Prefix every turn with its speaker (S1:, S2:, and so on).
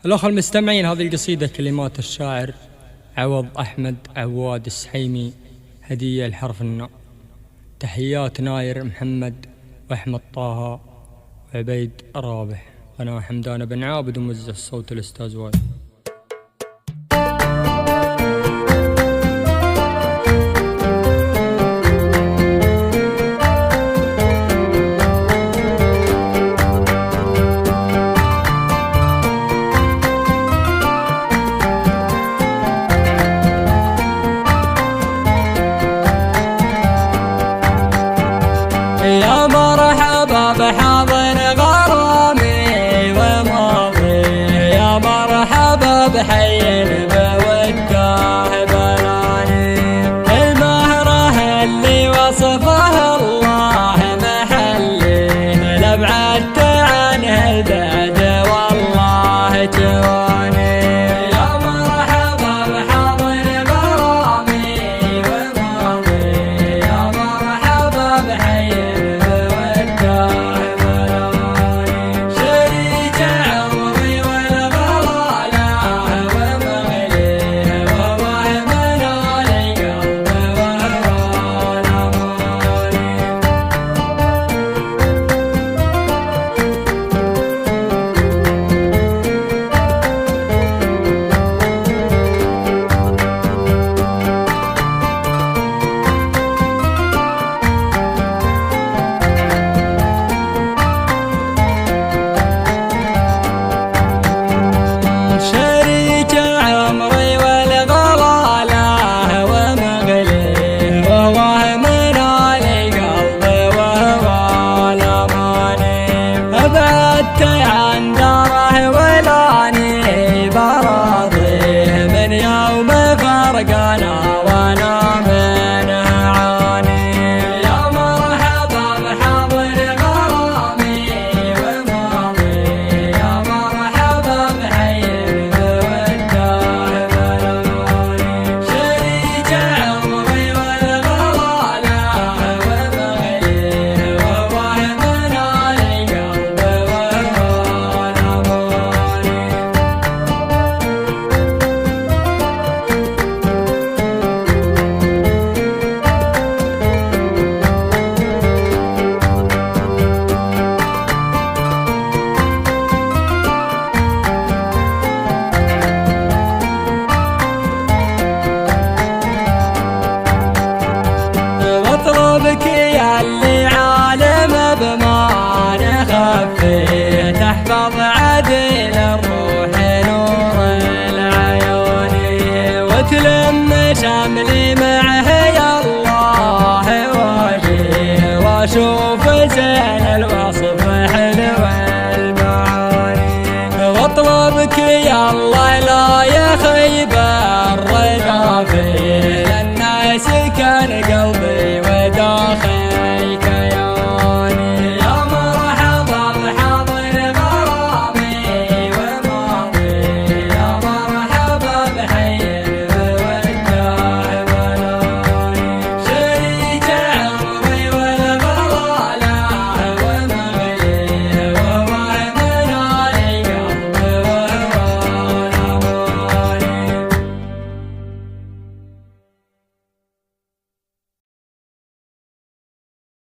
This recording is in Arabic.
S1: الأخوة المستمعين، هذه القصيدة كلمات الشاعر عوض أحمد عواد السحيمي، هدية لحرف الناء. تحيات ناير محمد وأحمد طه وعبيد رابح. أنا حمدان بن عابد وموزع الصوت الأستاذ وائل.
S2: يا مرحبا بحاضن غرامي وماضي، يا مرحبا بحي بوده بلاني، المهره اللي وصفه الله محلي، لبعدت عنه البعد والله جواني. يا مرحبا بحاضن غرامي وماضي، يا مرحبا بحي عن داره ولاني براضيه، من يوم فرقنا وانا منه عاني. يا مرحبا بحاضن غرامي وماضي، يا مرحبا بحي بوده بلاني، شريك عمري والغلالة ومغليه، ووهمن علي بك يا اللي عالم بما نخفيه، تحفظ عدل الروح نور العيون، وتلم شملي معه يا الله وجهي، واشوف زين الوصف حلو المعاني، واطلبك يا الله لا